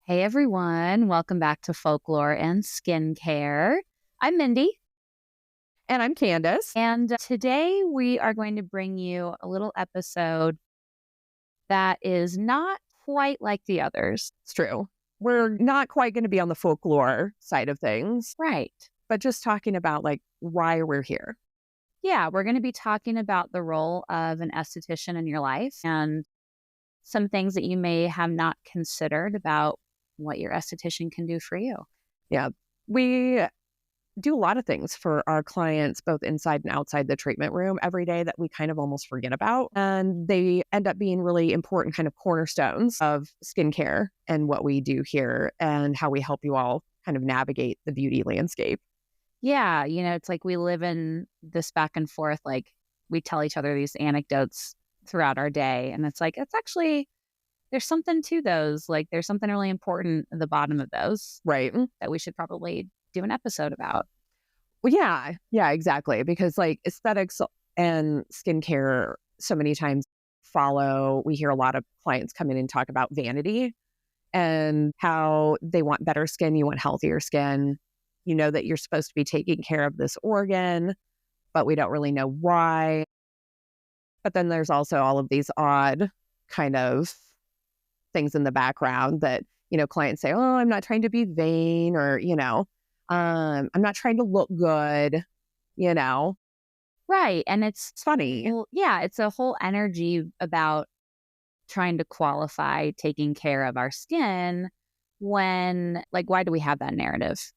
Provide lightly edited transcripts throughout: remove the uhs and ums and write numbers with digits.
Hey everyone, welcome back to Folklore and Skincare. I'm Mindy, And I'm Candace. and today we are going to bring you a little episode that is not quite like the others. It's true. We're not quite going to be on the folklore side of things, Right. but just talking about why we're here. Yeah, we're going to be talking about the role of an esthetician in your life and some things that you may have not considered about what your esthetician can do for you. Yeah. We do a lot of things for our clients, both inside and outside the treatment room every day that we kind of almost forget about. And they end up being really important kind of cornerstones of skincare and what we do here and how we help you all kind of navigate the beauty landscape. Yeah, it's like we live in this back and forth, like we tell each other these anecdotes throughout our day. And it's like, it's actually, there's something to those. Like, there's something really important at the bottom of those Right. that we should probably do an episode about. Well, yeah. Yeah, exactly. Because aesthetics and skincare so many times we hear a lot of clients come in and talk about vanity and how they want better skin, you want healthier skin. You know that you're supposed to be taking care of this organ, but we don't really know why. But then there's also all of these odd kind of things in the background that, clients say, oh, I'm not trying to be vain or, I'm not trying to look good, you know. Right. And it's, It's funny. well, yeah, it's a whole energy about trying to qualify taking care of our skin when, like, why do we have that narrative?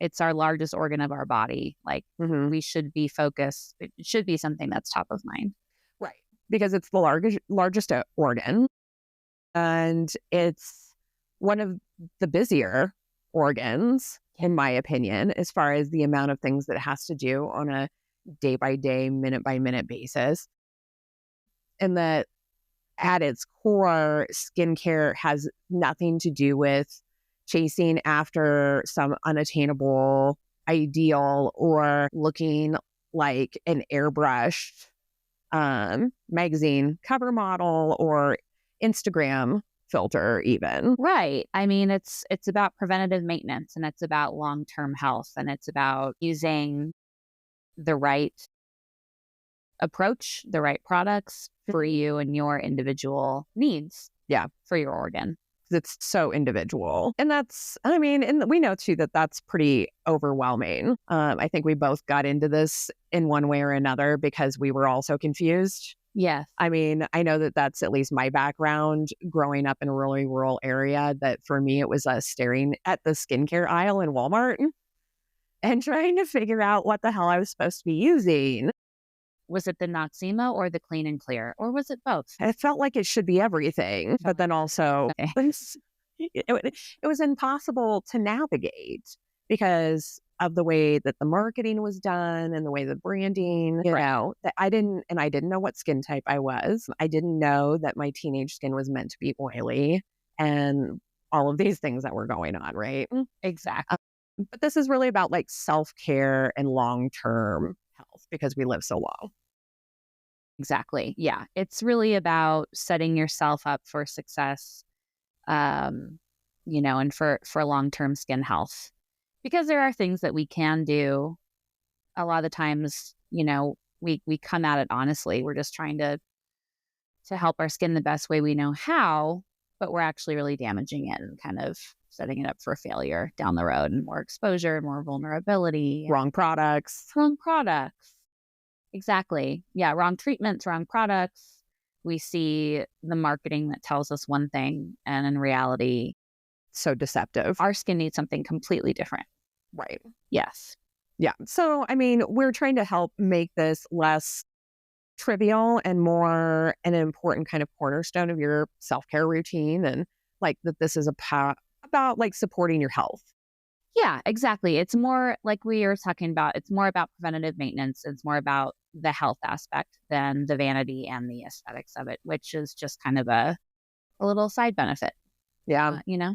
It's our largest organ of our body. Like, Hmm. we should be focused. It should be something that's top of mind. Right. Because it's the largest organ and it's one of the busier organs, in my opinion, as far as the amount of things that it has to do on a day by day, minute by minute basis. And that at its core, skincare has nothing to do with chasing after some unattainable ideal or looking like an airbrushed magazine cover model or Instagram filter even. Right. I mean, it's about preventative maintenance and it's about long-term health and it's about using the right approach, the right products for you and your individual needs. Yeah. For your organ. It's so individual. And and we know too that that's pretty overwhelming. I think we both got into this in one way or another because we were all so confused. Yes. I mean, I know that that's at least my background growing up in a really rural area, that for me, it was staring at the skincare aisle in Walmart and trying to figure out what the hell I was supposed to be using. Was it the Noxema or the Clean and Clear, or was it both? It felt like it should be everything, but then also Okay. it was impossible to navigate because of the way that the marketing was done and the way the branding, that I didn't know what skin type I was. I didn't know that my teenage skin was meant to be oily and all of these things that were going on, right? Exactly. But this is really about self-care and long-term health because we live so long. Exactly. Yeah. It's really about setting yourself up for success, and for long-term skin health. Because there are things that we can do. A lot of the times, we come at it honestly. We're just trying to help our skin the best way we know how, but we're actually really damaging it and kind of setting it up for failure down the road and more exposure, more vulnerability. Wrong products. Wrong products. Exactly. Yeah, wrong treatments, wrong products. We see the marketing that tells us one thing, and in reality, So deceptive. our skin needs something completely different. Right. Yes. Yeah. So, we're trying to help make this less trivial and more an important kind of cornerstone of your self-care routine, and that this is about supporting your health. Yeah, exactly. It's more like we were talking about, it's more about preventative maintenance. It's more about the health aspect than the vanity and the aesthetics of it, which is just kind of a little side benefit, Yeah. you know?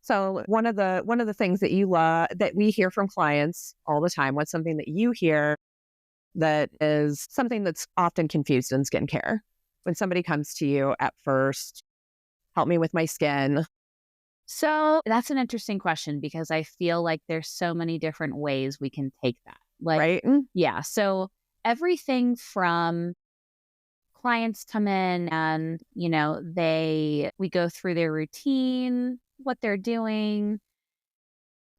So one of the things that that we hear from clients all the time, what's something that you hear that is something that's often confused in skincare? When somebody comes to you at first, help me with my skin. So that's an interesting question because I feel like there's so many different ways we can take that. Like, right? yeah. So everything from clients come in and, we go through their routine, what they're doing,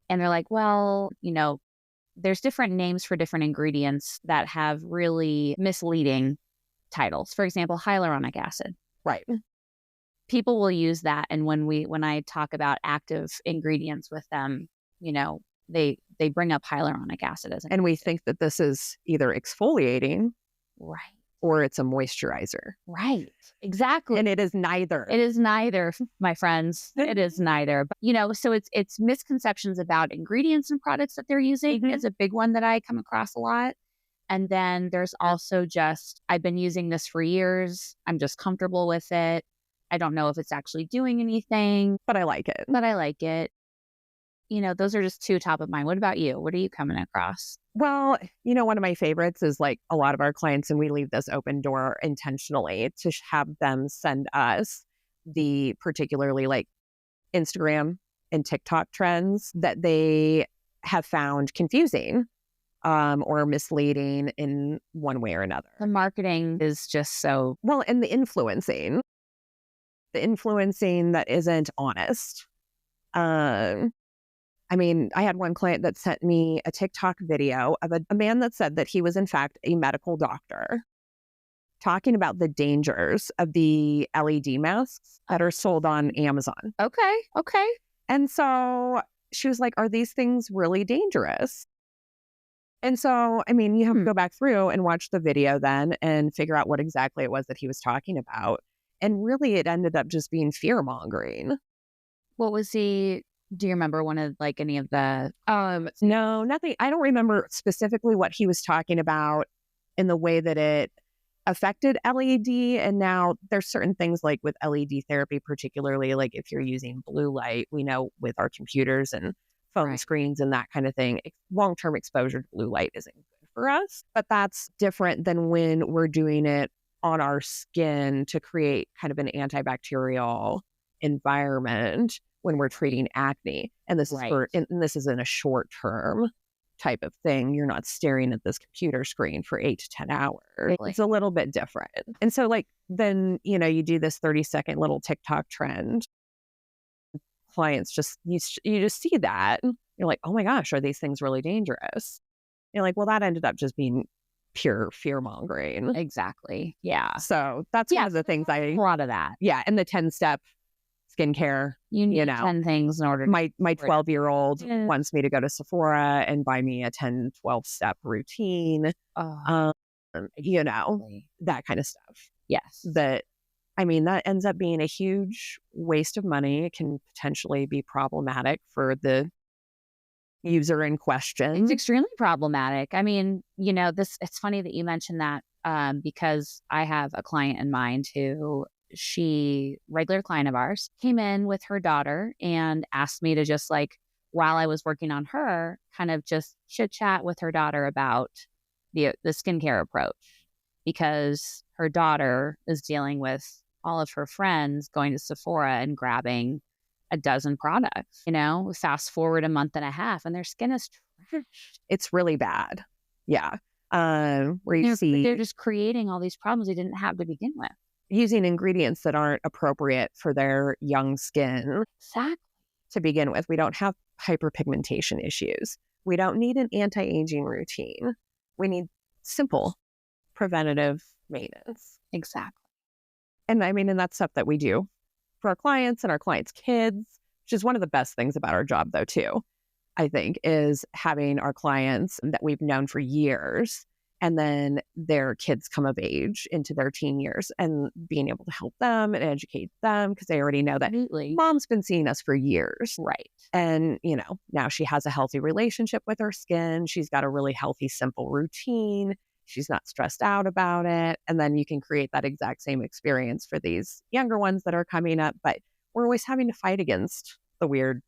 and they're like, well, there's different names for different ingredients that have really misleading titles. For example, hyaluronic acid. Right. People will use that, and when I talk about active ingredients with them, they bring up hyaluronic acid as an And we think that this is either exfoliating right. or it's a moisturizer. Right. Exactly. And it is neither. It is neither, my friends. It is neither. But, so it's misconceptions about ingredients and products that they're using is a big one that I come across a lot. And then there's also just, I've been using this for years. I'm just comfortable with it. I don't know if it's actually doing anything, But I like it. but I like it. Those are just two top of mind. What about you? What are you coming across? Well, one of my favorites is like a lot of our clients, and we leave this open door intentionally to have them send us the particularly like Instagram and TikTok trends that they have found confusing or misleading in one way or another. The marketing is just so Well, and the influencing that isn't honest. I had one client that sent me a TikTok video of a man that said that he was, in fact, a medical doctor, talking about the dangers of the LED masks that are sold on Amazon. okay. And so she was like, are these things really dangerous? And so, you have to go back through and watch the video then and figure out what exactly it was that he was talking about. And really, it ended up just being fear mongering. What was he? Do you remember one of like any of the? No, nothing. I don't remember specifically what he was talking about in the way that it affected LED. And now there's certain things like with LED therapy, particularly like if you're using blue light, we know with our computers and phone screens and that kind of thing, long-term exposure to blue light isn't good for us. But that's different than when we're doing it on our skin to create kind of an antibacterial environment when we're treating acne. And this is and this is in a short term type of thing. You're not staring at this computer screen for 8 to 10 hours. Really? It's a little bit different. And so then, you do this 30-second little TikTok trend. Clients just, you just see that. You're like, oh my gosh, are these things really dangerous? You're like, well, that ended up just being pure fear mongering. Exactly. Yeah. So that's one of the things a lot of that. Yeah. And the 10-step skincare. You need 10 things in order. My 12-year-old wants me to go to Sephora and buy me a 10, 12-step routine. That kind of stuff. Yes. That ends up being a huge waste of money. It can potentially be problematic for the user in question. It's extremely problematic. It's funny that you mentioned that because I have a client in mind who regular client of ours, came in with her daughter and asked me to just while I was working on her, kind of just chit chat with her daughter about the skincare approach, because her daughter is dealing with all of her friends going to Sephora and grabbing a dozen products, fast forward a month and a half and their skin is trashed. It's really bad. Yeah. They're just creating all these problems they didn't have to begin with. Using ingredients that aren't appropriate for their young skin. Exactly. To begin with, we don't have hyperpigmentation issues. We don't need an anti-aging routine. We need simple preventative maintenance. Exactly. And and that's stuff that we do for our clients and our clients' kids, which is one of the best things about our job, though, too, I think, is having our clients that we've known for years and then their kids come of age into their teen years and being able to help them and educate them because they already know that mom's been seeing us for years. Right. And, now she has a healthy relationship with her skin. She's got a really healthy, simple routine. She's not stressed out about it. And then you can create that exact same experience for these younger ones that are coming up. But we're always having to fight against the weird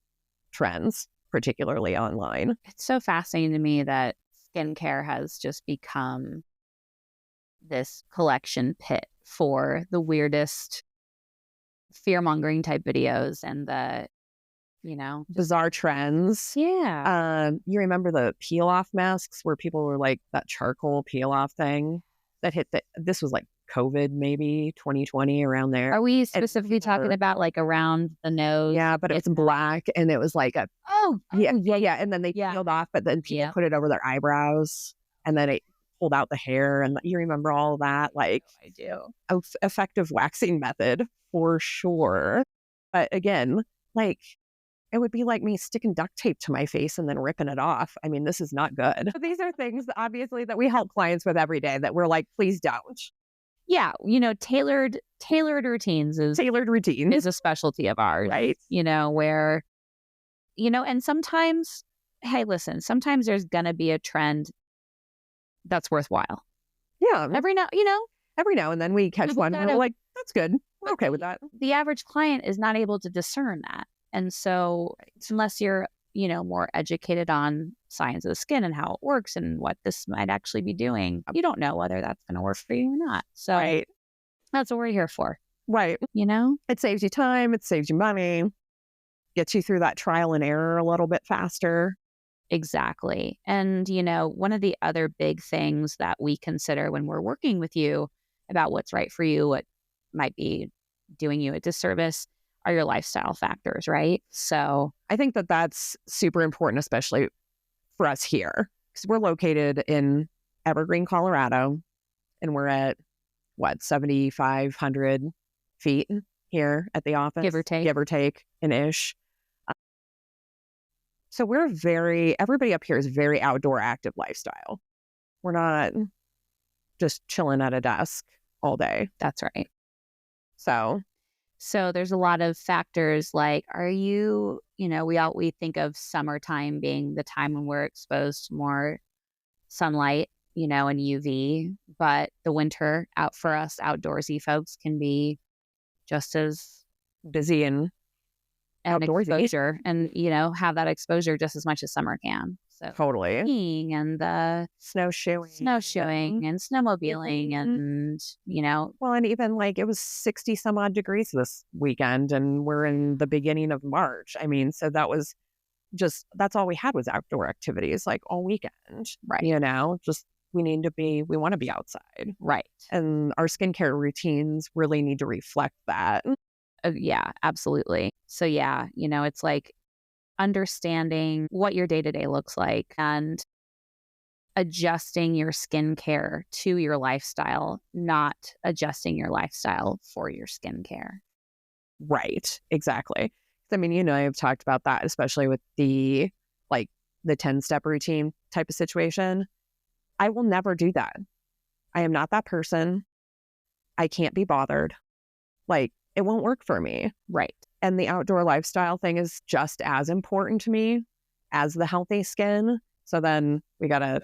trends, particularly online. It's so fascinating to me that skincare has just become this collection pit for the weirdest fear-mongering type videos and the bizarre trends. Yeah. You remember the peel off masks where people were like that charcoal peel off thing that hit this was like COVID, maybe 2020, around there. Are we specifically talking about like around the nose? Yeah, but it's black and it was like a, yeah. And then they peeled off, but then people put it over their eyebrows and then it pulled out the hair. And you remember all of that? Like, I do. Effective waxing method for sure. But again, like, it would be like me sticking duct tape to my face and then ripping it off. I mean, this is not good. But these are things that obviously that we help clients with every day that we're like, please don't. Yeah. Tailored routines is a specialty of ours. Right. Where, and sometimes, hey, listen, sometimes there's going to be a trend that's worthwhile. Yeah. Every now and then we catch one and we're like, that's good. We're okay with that. The average client is not able to discern that. And so unless you're, more educated on science of the skin and how it works and what this might actually be doing, you don't know whether that's going to work for you or not. So that's what we're here for. Right. It saves you time. It saves you money. Gets you through that trial and error a little bit faster. Exactly. And, one of the other big things that we consider when we're working with you about what's right for you, what might be doing you a disservice, are your lifestyle factors, right? So I think that that's super important, especially for us here, because we're located in Evergreen, Colorado, and we're at 7,500 feet here at the office, give or take an ish. So everybody up here is very outdoor active lifestyle. We're not just chilling at a desk all day. That's right. So there's a lot of factors like, are you, we think of summertime being the time when we're exposed to more sunlight, and UV, but the winter out for us outdoorsy folks can be just as busy and outdoorsy exposure and, have that exposure just as much as summer can. So totally. Skiing and the snowshoeing and snowmobiling and, Well, and even like it was 60 some odd degrees this weekend and we're in the beginning of March. I mean, so that was that's all we had was outdoor activities like all weekend. Right. We want to be outside. Right. And our skincare routines really need to reflect that. Yeah, absolutely. So yeah, it's like understanding what your day-to-day looks like and adjusting your skincare to your lifestyle, not adjusting your lifestyle for your skincare. Right. Exactly. I mean, I've talked about that, especially with the 10-step routine type of situation. I will never do that. I am not that person. I can't be bothered. It won't work for me. Right. And the outdoor lifestyle thing is just as important to me as the healthy skin. So then we got to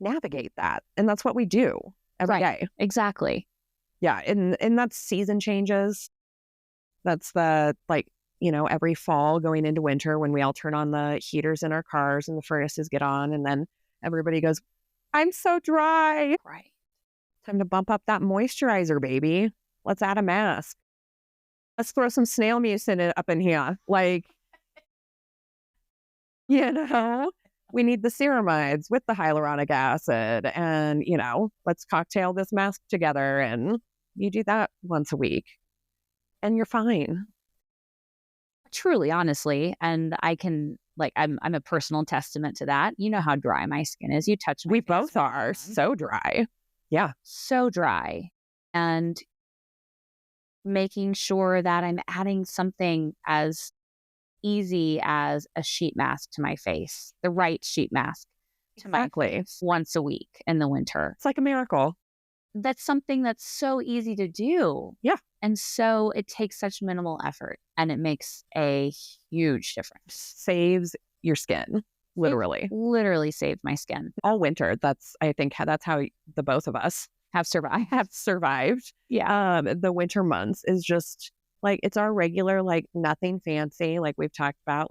navigate that. And that's what we do every day. Exactly. Yeah. And that's season changes. That's the every fall going into winter when we all turn on the heaters in our cars and the furnaces get on. And then everybody goes, I'm so dry. Right. Time to bump up that moisturizer, baby. Let's add a mask. Let's throw some snail mucin up in here. We need the ceramides with the hyaluronic acid and, let's cocktail this mask together. And you do that once a week and you're fine. Truly, honestly. And I can, I'm a personal testament to that. You know how dry my skin is. You touch my We face both are so dry. Yeah. So dry. And making sure that I'm adding something as easy as a sheet mask to my face, the right sheet mask to my face once a week in the winter. It's like a miracle. That's something that's so easy to do. Yeah. And so it takes such minimal effort and it makes a huge difference. Saves your skin, literally. It literally saved my skin. All winter. I think that's how the both of us have survived. Yeah. The winter months is just it's our regular, nothing fancy, we've talked about,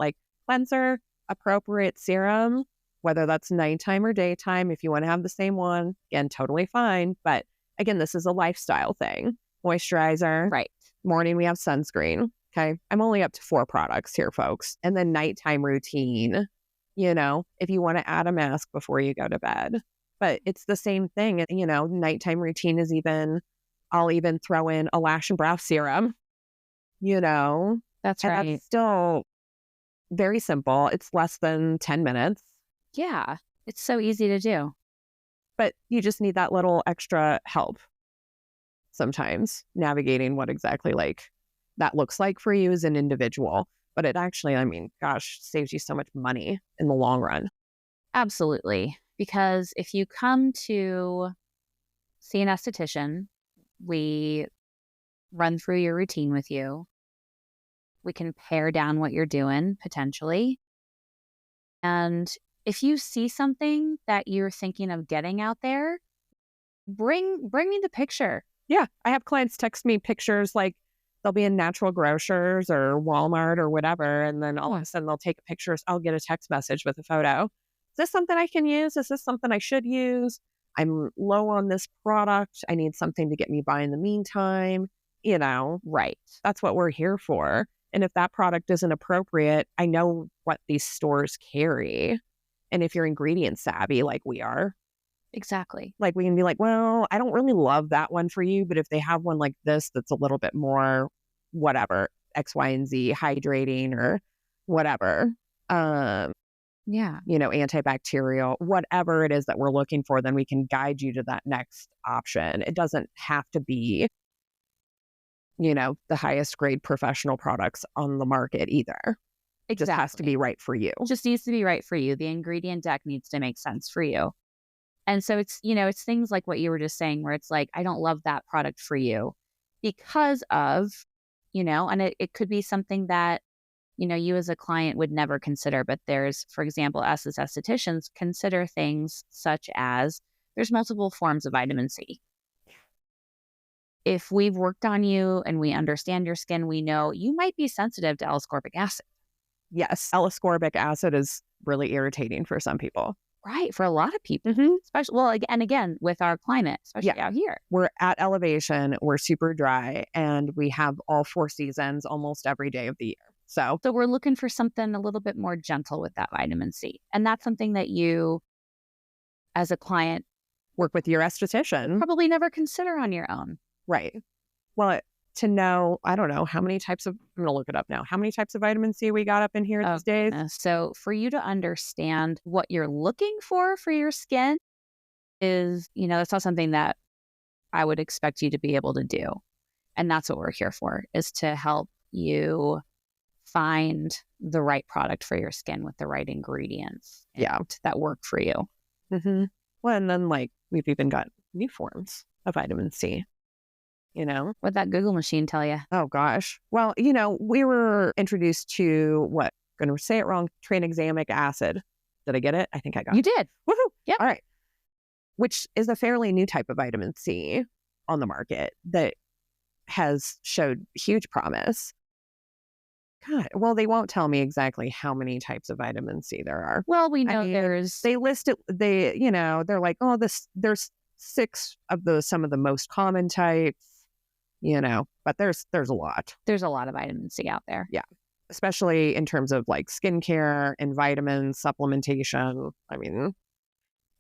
cleanser, appropriate serum, whether that's nighttime or daytime. If you want to have the same one, again, totally fine. But again, this is a lifestyle thing. Moisturizer. Right. Morning, we have sunscreen. Okay. I'm only up to 4 products here, folks. And then nighttime routine, if you want to add a mask before you go to bed. But it's the same thing. Nighttime routine is I'll even throw in a lash and brow serum, That's and right. that's still very simple. It's less than 10 minutes, Yeah. It's so easy to do. but you just need that little extra help sometimes navigating what exactly that looks like for you as an individual. But it actually, gosh, saves you so much money in the long run. Absolutely. Because if you come to see an esthetician, we run through your routine with you. We can pare down what you're doing potentially. And if you see something that you're thinking of getting out there, bring me the picture. Yeah. I have clients text me pictures they'll be in Natural Grocers or Walmart or whatever. And then all of a sudden they'll take pictures. I'll get a text message with a photo. Is this something I can use? Is this something I should use? I'm low on this product. I need something to get me by in the meantime. Right. That's what we're here for. And if that product isn't appropriate, I know what these stores carry. And if you're ingredient savvy like we are, Exactly. we can be like, well, I don't really love that one for you, but if they have one like this that's a little bit more whatever, X, Y, and Z, hydrating or whatever, Yeah. antibacterial, whatever it is that we're looking for, then we can guide you to that next option. It doesn't have to be, the highest grade professional products on the market either. It just has to be right for you. Just needs to be right for you. The ingredient deck needs to make sense for you. And so it's, it's things like what you were just saying, where it's like, I don't love that product for you because of, and it could be something that, you as a client would never consider. But there's, for example, us as estheticians consider things such as there's multiple forms of vitamin C. If we've worked on you and we understand your skin, we know you might be sensitive to L-ascorbic acid. Yes, L-ascorbic acid is really irritating for some people. Right. For a lot of people, Mm-hmm. especially, well, and again, with our climate, especially out here. We're at elevation, we're super dry, and we have all 4 seasons almost every day of the year. So we're looking for something a little bit more gentle with that vitamin C. And that's something that you, as a client, work with your esthetician. Probably never consider on your own. Right. Well, to know, I don't know how many types of, I'm going to look it up now. How many types of vitamin C we got up in here these days? So for you to understand what you're looking for your skin is, that's not something that I would expect you to be able to do. And that's what we're here for, is to help you find the right product for your skin with the right ingredients that work for you. Mm-hmm. Well, and then we've even got new forms of vitamin C. What'd that Google machine tell you? Oh, gosh. Well, we were introduced to going to say it wrong, tranexamic acid. Did I get it? I think I got it. You did. Woohoo. Yep. All right. Which is a fairly new type of vitamin C on the market that has showed huge promise. God, well, they won't tell me exactly how many types of vitamin C there are. Well, we know they list it. They're like, oh, there's 6 of some of the most common types. But there's a lot. There's a lot of vitamin C out there. Yeah. Especially in terms of skincare and vitamins, supplementation.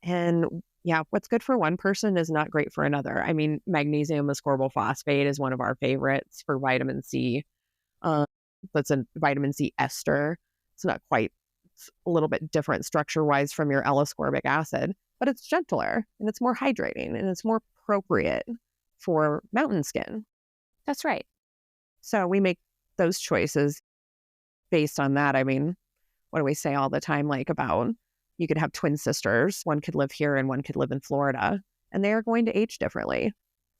And what's good for one person is not great for another. Magnesium ascorbyl phosphate is one of our favorites for vitamin C. That's a vitamin C ester. It's not quite, it's a little bit different structure-wise from your L-ascorbic acid, but it's gentler and it's more hydrating and it's more appropriate for mountain skin. That's right. So we make those choices based on that. What do we say all the time? About you could have twin sisters. One could live here and one could live in Florida, and they are going to age differently.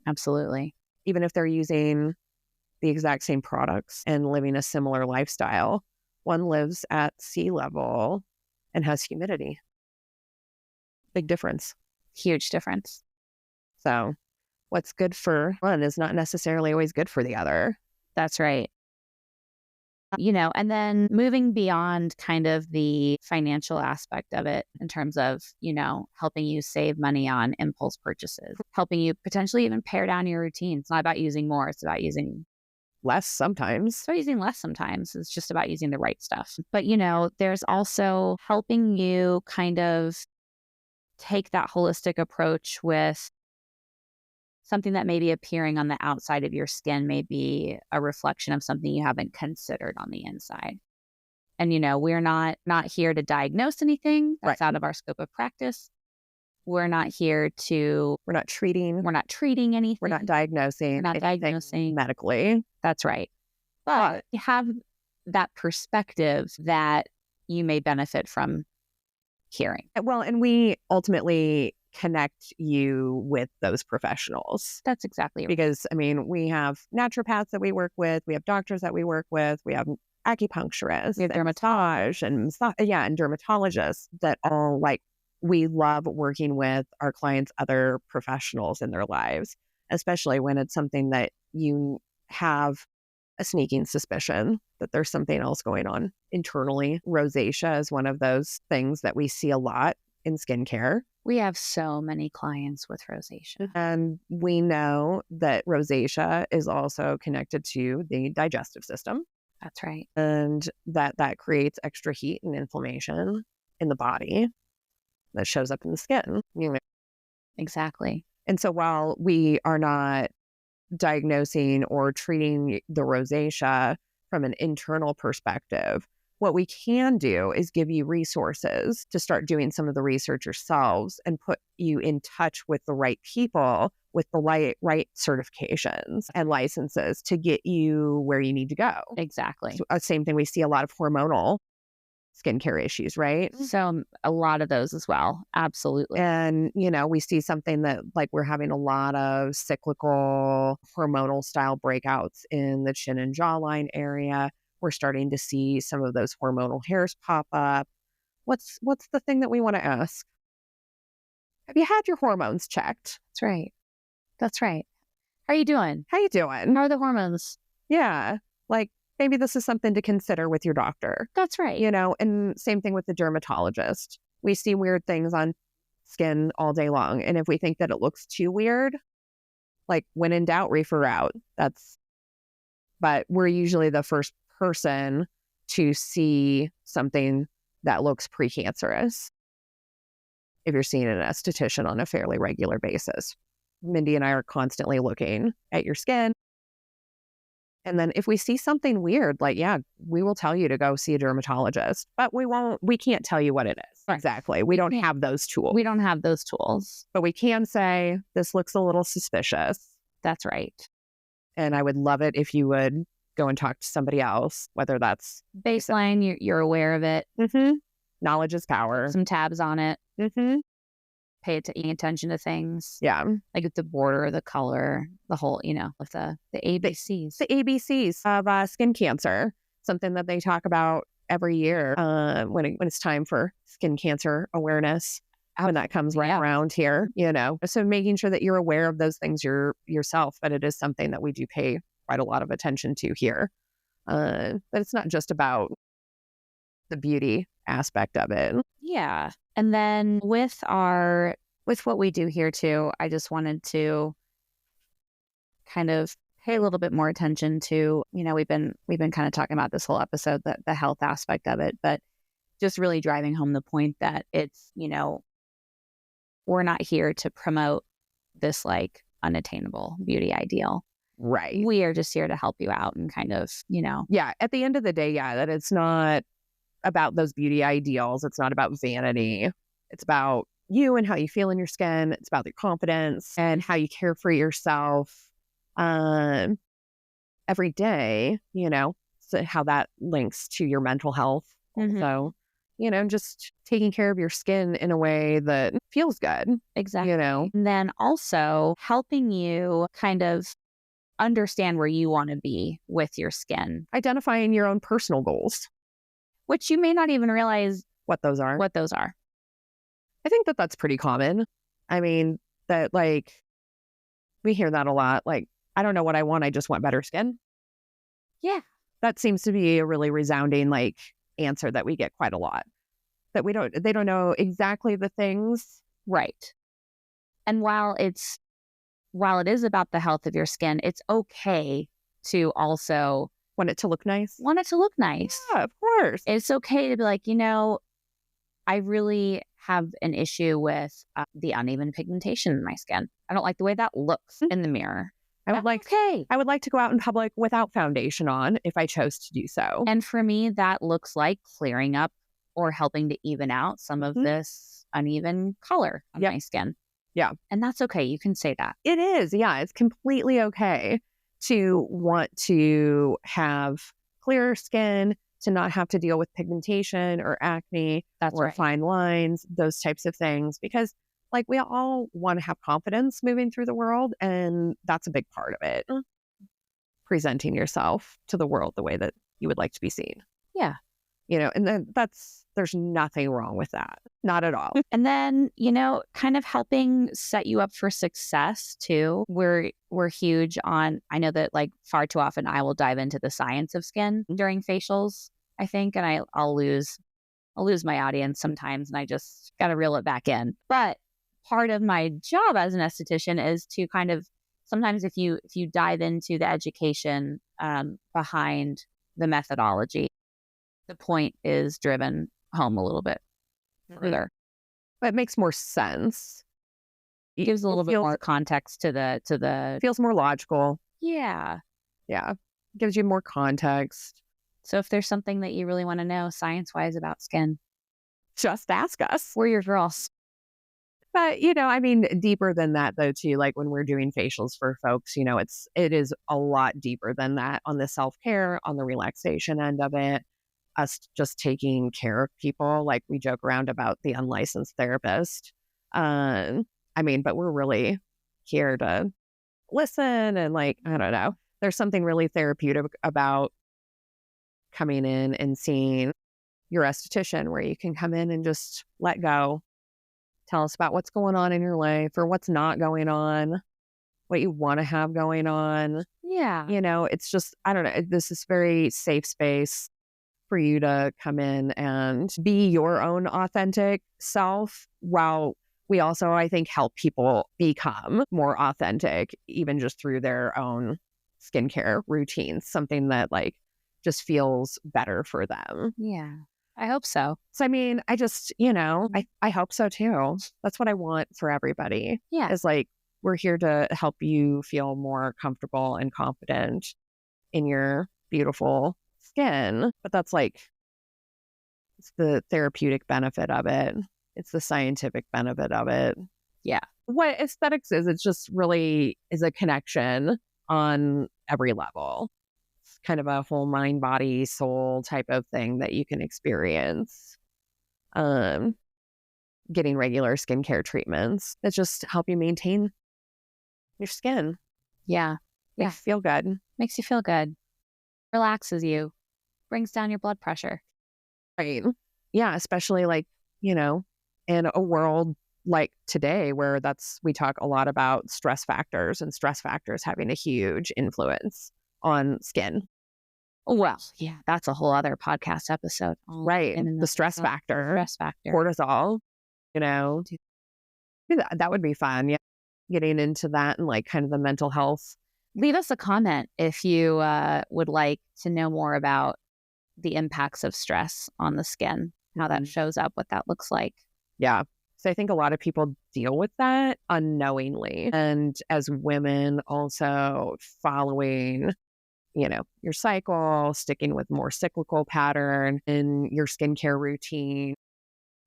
Absolutely. Even if they're using the exact same products and living a similar lifestyle, one lives at sea level and has humidity. Big difference. Huge difference. So what's good for one is not necessarily always good for the other. That's right. And then moving beyond kind of the financial aspect of it in terms of, helping you save money on impulse purchases, helping you potentially even pare down your routine. It's not about using more. It's about using less sometimes. So using less sometimes. It's just about using the right stuff. But, there's also helping you kind of take that holistic approach with something that may be appearing on the outside of your skin may be a reflection of something you haven't considered on the inside. And, we're not here to diagnose anything. That's out of our scope of practice. We're not here to... We're not treating anything. We're not diagnosing. We're not diagnosing medically. That's right. But you have that perspective that you may benefit from hearing. Well, and we ultimately connect you with those professionals. That's exactly right. Because, we have naturopaths that we work with. We have doctors that we work with. We have acupuncturists. We have dermatologists and dermatologists that all we love working with our clients' other professionals in their lives, especially when it's something that you have a sneaking suspicion that there's something else going on internally. Rosacea is one of those things that we see a lot in skincare. We have so many clients with rosacea. And we know that rosacea is also connected to the digestive system. That's right. And that creates extra heat and inflammation in the body that shows up in the skin. Exactly. And so while we are not diagnosing or treating the rosacea from an internal perspective, what we can do is give you resources to start doing some of the research yourselves and put you in touch with the right people with the right certifications and licenses to get you where you need to go. Exactly. So, same thing, we see a lot of hormonal skincare issues, right? So a lot of those as well. Absolutely. And, we see something that we're having a lot of cyclical hormonal style breakouts in the chin and jawline area. We're starting to see some of those hormonal hairs pop up. What's the thing that we want to ask? Have you had your hormones checked? That's right. That's right. How are you doing? How are the hormones? Yeah. Maybe this is something to consider with your doctor. That's right. And same thing with the dermatologist. We see weird things on skin all day long. And if we think that it looks too weird, when in doubt, refer out. But we're usually the first person to see something that looks precancerous if you're seeing an esthetician on a fairly regular basis. Mindy and I are constantly looking at your skin. And then if we see something weird, we will tell you to go see a dermatologist, but we can't tell you what it is. Right. Exactly. We don't have those tools. We don't have those tools. But we can say, this looks a little suspicious. That's right. And I would love it if you would go and talk to somebody else, whether that's baseline, you're aware of it. Mm-hmm. Knowledge is power. Some tabs on it. Mm-hmm. Pay attention to things. Yeah. Like the border, the color, the whole, with the ABCs. The ABCs of skin cancer, something that they talk about every year when it's time for skin cancer awareness. When that comes around here, So making sure that you're aware of those things yourself, but it is something that we do pay quite a lot of attention to here. But it's not just about the beauty aspect of it. Yeah. And then with what we do here too, I just wanted to kind of pay a little bit more attention to, we've been kind of talking about this whole episode, the health aspect of it, but just really driving home the point that it's, we're not here to promote this unattainable beauty ideal. Right. We are just here to help you out and kind of, Yeah. At the end of the day, that it's not about those beauty ideals. It's not about vanity. It's about you and how you feel in your skin. It's about your confidence and how you care for yourself every day, so how that links to your mental health. Mm-hmm. So, just taking care of your skin in a way that feels good. Exactly. And then also helping you kind of understand where you want to be with your skin. Identifying your own personal goals. Which you may not even realize what those are. I think that that's pretty common. That we hear that a lot. I don't know what I want. I just want better skin. Yeah. That seems to be a really resounding answer that we get quite a lot. That they don't know exactly the things. Right. And while it is about the health of your skin, it's okay to also Want it to look nice? want it to look nice. Yeah, of course. It's okay to be like, I really have an issue with the uneven pigmentation in my skin. I don't like the way that looks in the mirror. I would like to go out in public without foundation on if I chose to do so. And for me, that looks like clearing up or helping to even out some of this uneven color on my skin. Yeah. And that's okay. You can say that. It is. Yeah. It's completely okay to want to have clearer skin, to not have to deal with pigmentation or acne or fine lines, those types of things, because like we all want to have confidence moving through the world. And that's a big part of it. Presenting yourself to the world the way that you would like to be seen. Yeah. And then there's nothing wrong with that. Not at all. And then, kind of helping set you up for success too. We're huge on, I know that like far too often I will dive into the science of skin during facials, I think, and I'll lose my audience sometimes and I just got to reel it back in. But part of my job as an esthetician is to kind of, sometimes if you dive into the education behind the methodology, the point is driven home a little bit further. But it makes more sense. It gives a little bit more context to the feels more logical. Yeah. Yeah. Gives you more context. So if there's something that you really want to know science-wise about skin, just ask us. We're your girls. But, deeper than that though, too, like when we're doing facials for folks, it is a lot deeper than that on the self-care, on the relaxation end of it, us just taking care of people. Like we joke around about the unlicensed therapist. But we're really here to listen and like, I don't know, there's something really therapeutic about coming in and seeing your esthetician where you can come in and just let go. Tell us about what's going on in your life or what's not going on, what you want to have going on. Yeah. It's just, I don't know, this is very safe space for you to come in and be your own authentic self while we also, I think, help people become more authentic, even just through their own skincare routines, something that like just feels better for them. Yeah. I hope so. So, I just, I hope so too. That's what I want for everybody. Yeah. Is like, we're here to help you feel more comfortable and confident in your beautiful skin. But that's like, it's the therapeutic benefit of it. It's the scientific benefit of it. Yeah. What aesthetics is, it's just really is a connection on every level. Kind of a whole mind, body, soul type of thing that you can experience. Getting regular skincare treatments that just help you maintain your skin. Yeah. Yeah. Feel good. Makes you feel good. Relaxes you. Brings down your blood pressure. Right. Yeah. Especially like, in a world like today where we talk a lot about stress factors and stress factors having a huge influence on skin. Well, yeah, that's a whole other podcast episode. Right. The stress factor. Cortisol, that would be fun. Yeah. Getting into that and like kind of the mental health. Leave us a comment if you would like to know more about the impacts of stress on the skin, how that shows up, what that looks like. Yeah. So I think a lot of people deal with that unknowingly. And as women also following, your cycle, sticking with more cyclical pattern in your skincare routine.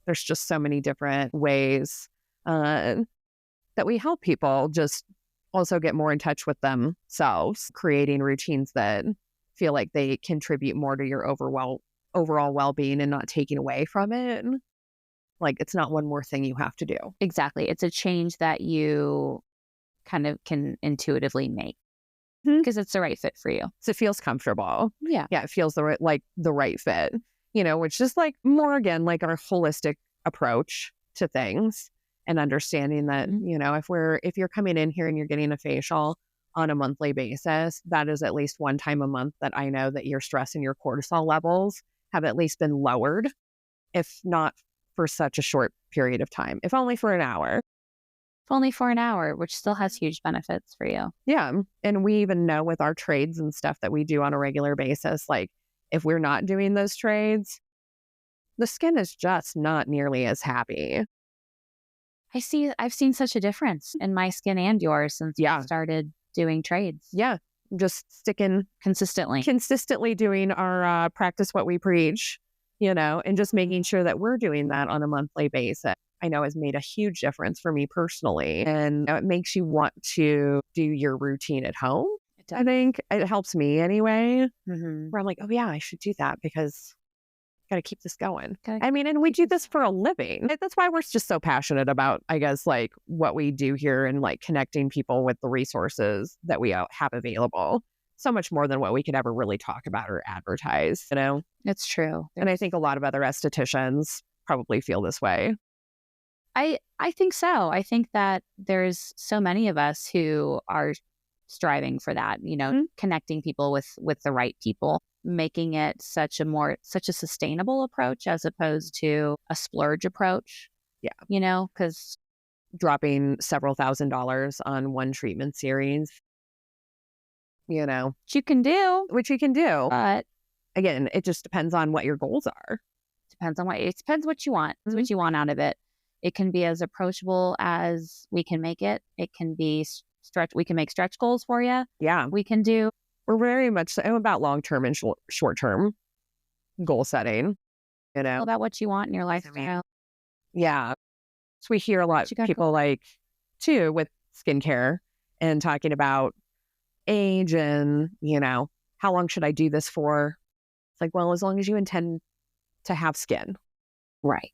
There's just so many different ways that we help people just also get more in touch with themselves, creating routines that feel like they contribute more to your overall well-being and not taking away from it. Like it's not one more thing you have to do. Exactly. It's a change that you kind of can intuitively make because it's the right fit for you. So it feels comfortable. Yeah. Yeah. It feels the right fit, which is like more again, like our holistic approach to things and understanding that, if you're coming in here and you're getting a facial on a monthly basis, that is at least one time a month that I know that your stress and your cortisol levels have at least been lowered, if not for such a short period of time, if only for an hour. only for an hour, which still has huge benefits for you. Yeah. And we even know with our trades and stuff that we do on a regular basis, like if we're not doing those trades, the skin is just not nearly as happy. I've seen such a difference in my skin and yours since we started doing trades. Yeah. Just sticking consistently doing our practice what we preach, and just making sure that we're doing that on a monthly basis. I know has made a huge difference for me personally. And it makes you want to do your routine at home. I think it helps me anyway, where I'm like, oh yeah, I should do that because got to keep this going. I mean, and we do this for a living. That's why we're just so passionate about, I guess, like what we do here and like connecting people with the resources that we have available. So much more than what we could ever really talk about or advertise, It's true. And I think a lot of other estheticians probably feel this way. I think so. I think that there's so many of us who are striving for that, connecting people with the right people, making it such a sustainable approach as opposed to a splurge approach. Yeah. Because dropping several $1,000s on one treatment series, which you can do. But again, it just depends on what your goals are. It depends what you want. It's what you want out of it. It can be as approachable as we can make it. It can be we can make stretch goals for you. Yeah. We're very much so about long-term and short-term goal setting, about what you want in your lifestyle. Yeah. So we hear a lot of people like too with skincare and talking about age and, how long should I do this for? It's like, well, as long as you intend to have skin. Right.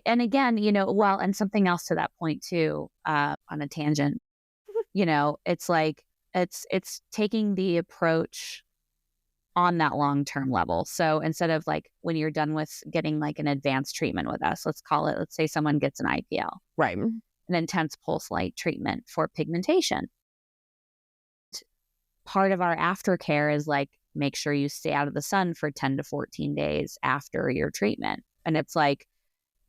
And again, and something else to that point too, on a tangent, it's like, it's taking the approach on that long-term level. So instead of like when you're done with getting like an advanced treatment with us, let's say someone gets an IPL, right? An intense pulse light treatment for pigmentation. Part of our aftercare is like, make sure you stay out of the sun for 10 to 14 days after your treatment. And it's like,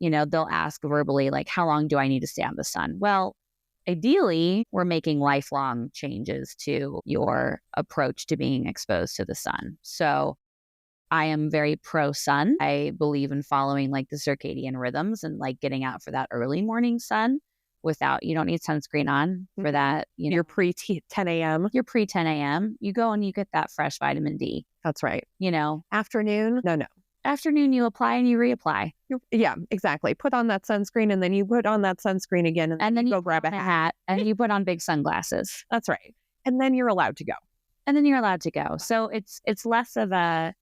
they'll ask verbally, like, how long do I need to stay out of the sun? Well, ideally, we're making lifelong changes to your approach to being exposed to the sun. So I am very pro sun. I believe in following like the circadian rhythms and like getting out for that early morning sun you don't need sunscreen on for that. You're pre 10 a.m. You're pre 10 a.m. You go and you get that fresh vitamin D. That's right. Afternoon. No. Afternoon, you apply and you reapply. Yeah, exactly. Put on that sunscreen and then you put on that sunscreen again and then you go grab a hat and you put on big sunglasses. That's right. And then you're allowed to go. So it's less of a,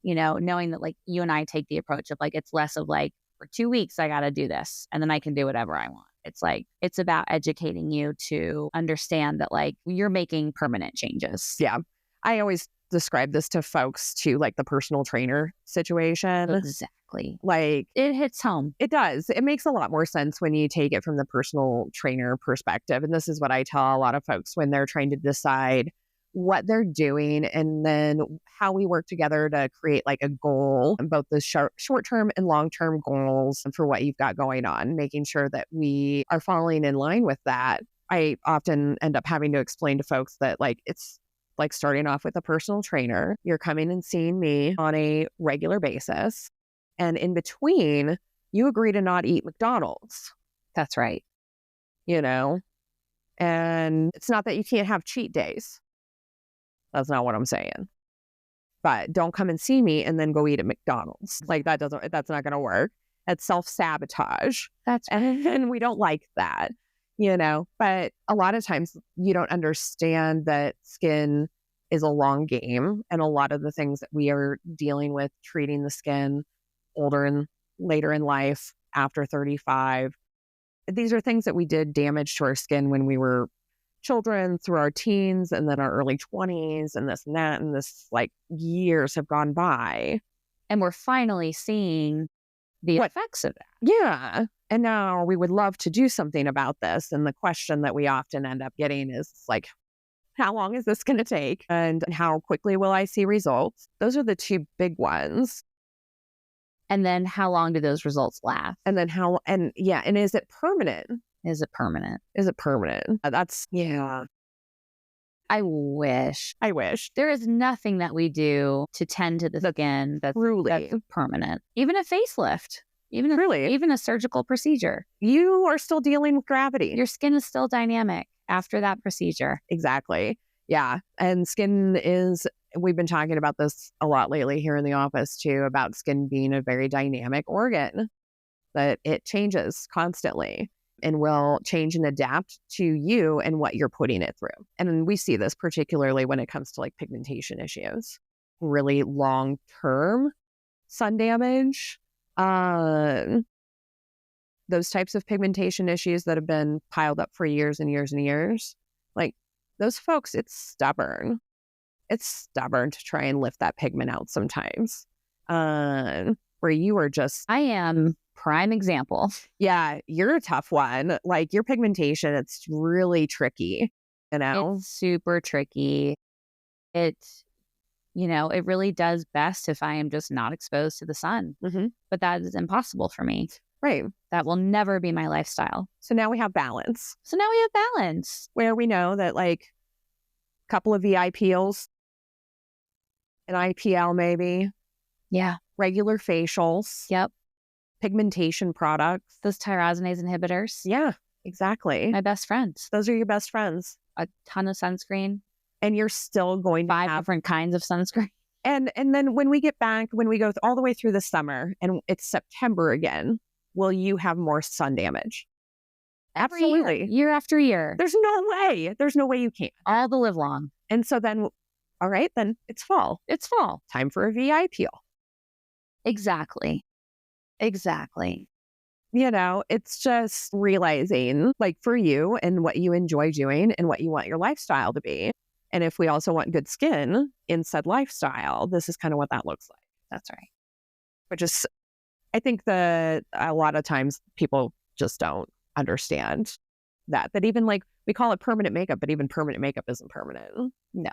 knowing that like you and I take the approach of like, it's less of like, for 2 weeks, I got to do this and then I can do whatever I want. It's like, it's about educating you to understand that like you're making permanent changes. Yeah. I always describe this to folks to like the personal trainer situation. Exactly. Like it hits home. It does. It makes a lot more sense when you take it from the personal trainer perspective. And this is what I tell a lot of folks when they're trying to decide what they're doing and then how we work together to create like a goal, both the short-term and long-term goals for what you've got going on, making sure that we are falling in line with that. I often end up having to explain to folks that like it's like starting off with a personal trainer. You're coming and seeing me on a regular basis. And in between, you agree to not eat McDonald's. That's right. And it's not that you can't have cheat days. That's not what I'm saying. But don't come and see me and then go eat at McDonald's. Like that's not going to work. That's self-sabotage. And we don't like that. But a lot of times you don't understand that skin is a long game. And a lot of the things that we are dealing with, treating the skin older and later in life, after 35, these are things that we did damage to our skin when we were children, through our teens, and then our early 20s, and this and that, and this like years have gone by. And we're finally seeing the effects of that. Yeah. And now we would love to do something about this. And the question that we often end up getting is like, how long is this going to take? And how quickly will I see results? Those are the two big ones. And then how long do those results last? And then and is it permanent? Is it permanent? Is it permanent? Yeah. I wish. There is nothing that we do to tend to the skin that's permanent. Even a facelift. Even a surgical procedure. You are still dealing with gravity. Your skin is still dynamic after that procedure. Exactly. Yeah. And we've been talking about this a lot lately here in the office too, about skin being a very dynamic organ, that it changes constantly and will change and adapt to you and what you're putting it through. And we see this particularly when it comes to like pigmentation issues, really long-term sun damage, those types of pigmentation issues that have been piled up for years and years and years. Like those folks, it's stubborn. It's stubborn to try and lift that pigment out sometimes. Where you are just... I am prime example. Yeah, you're a tough one. Like your pigmentation, it's really tricky, you know? It's super tricky. It really does best if I am just not exposed to the sun. Mm-hmm. But that is impossible for me. Right. That will never be my lifestyle. So now we have balance. Where we know that like a couple of VIPs, an IPL maybe. Yeah. Regular facials. Yep. Pigmentation products. Those tyrosinase inhibitors. Yeah, exactly. My best friends. Those are your best friends. A ton of sunscreen. And you're still going to have 5 different kinds of sunscreen. And then when we get back, when we go all the way through the summer and it's September again, will you have more sun damage? Absolutely. Year after year. There's no way. There's no way you can't. All the live long. And so then, all right, then it's fall. Time for a VIPL. Exactly. You know, it's just realizing like for you and what you enjoy doing and what you want your lifestyle to be. And if we also want good skin in said lifestyle, this is kind of what that looks like. That's right. Which is, I think that a lot of times people just don't understand that even like we call it permanent makeup, but even permanent makeup isn't permanent. No.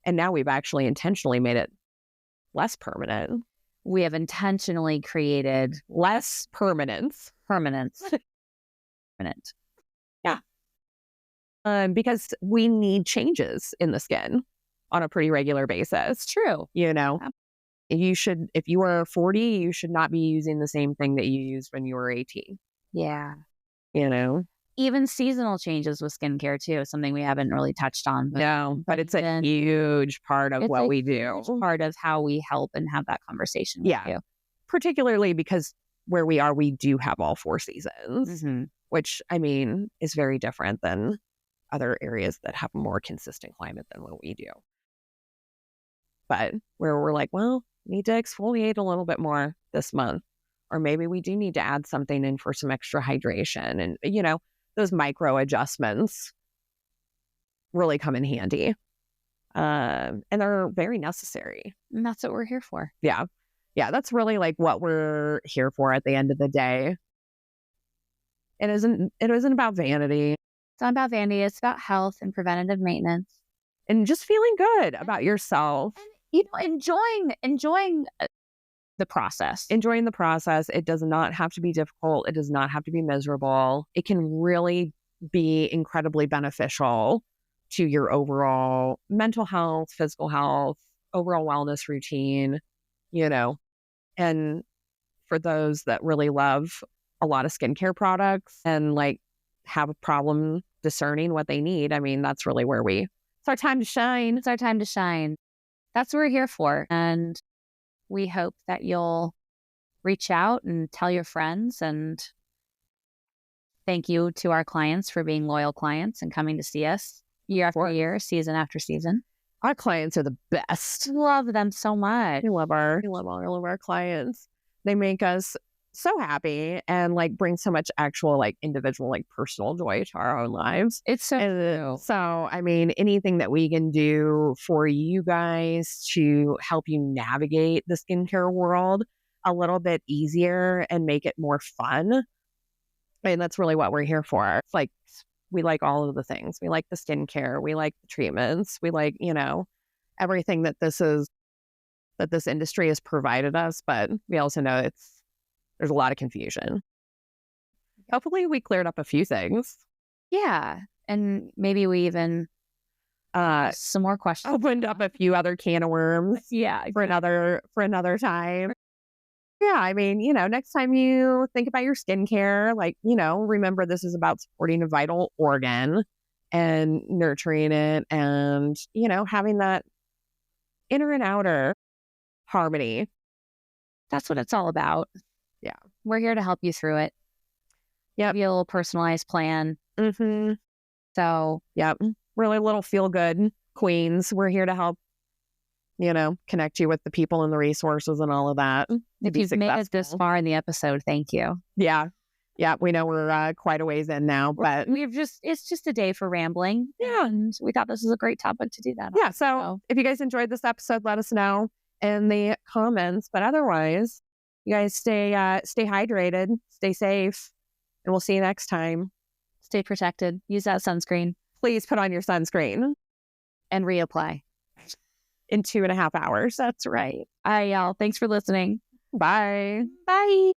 And now we've actually intentionally made it less permanent. We have intentionally created less permanence. Permanent. Yeah. Because we need changes in the skin on a pretty regular basis. It's true. You know, you should, if you are 40, you should not be using the same thing that you used when you were 18. Yeah. You know, even seasonal changes with skincare too is something we haven't really touched on. But it's a huge part of what we do. Part of how we help and have that conversation with you. Particularly because where we are, we do have all 4 seasons, which I mean is very different than other areas that have a more consistent climate than what we do. But where we're like, well, we need to exfoliate a little bit more this month. Or maybe we do need to add something in for some extra hydration. And, you know, those micro adjustments really come in handy. And they're very necessary. And that's what we're here for. Yeah. Yeah, that's really like what we're here for at the end of the day. It isn't about vanity. It's not about vanity. It's about health and preventative maintenance. And just feeling good about yourself. And, you know, enjoying the process. Enjoying the process. It does not have to be difficult. It does not have to be miserable. It can really be incredibly beneficial to your overall mental health, physical health, overall wellness routine, you know. And for those that really love a lot of skincare products and like have a problem discerning what they need, I mean, that's really where it's our time to shine. It's our time to shine. That's what we're here for. And we hope that you'll reach out and tell your friends. And thank you to our clients for being loyal clients and coming to see us year after year, season after season. Our clients are the best. Love them so much. We love all of our clients. They make us so happy and like bring so much actual like individual like personal joy to our own lives. It's so true. So I mean, anything that we can do for you guys to help you navigate the skincare world a little bit easier and make it more fun. I mean, that's really what we're here for. It's like we like all of the things. We like the skincare. We like the treatments. We like, you know, everything that this industry has provided us. But we also know there's a lot of confusion. Hopefully we cleared up a few things. Yeah. And maybe we even some more questions. Opened up a few other can of worms. Yeah. For another time. Yeah, I mean, next time you think about your skincare, like, remember this is about supporting a vital organ and nurturing it and, having that inner and outer harmony. That's what it's all about. Yeah. We're here to help you through it. Yep. Give you a little personalized plan. Mm-hmm. So, yep. Really little feel good queens. We're here to help, connect you with the people and the resources and all of that. If you've made it this far in the episode, thank you. Yeah. Yeah. We know we're quite a ways in now, but it's just a day for rambling. Yeah. And we thought this was a great topic to do that. Yeah. So if you guys enjoyed this episode, let us know in the comments. But otherwise, you guys stay hydrated, stay safe, and we'll see you next time. Stay protected. Use that sunscreen. Please put on your sunscreen. And reapply. In 2.5 hours. That's right. All right, y'all. Thanks for listening. Bye. Bye.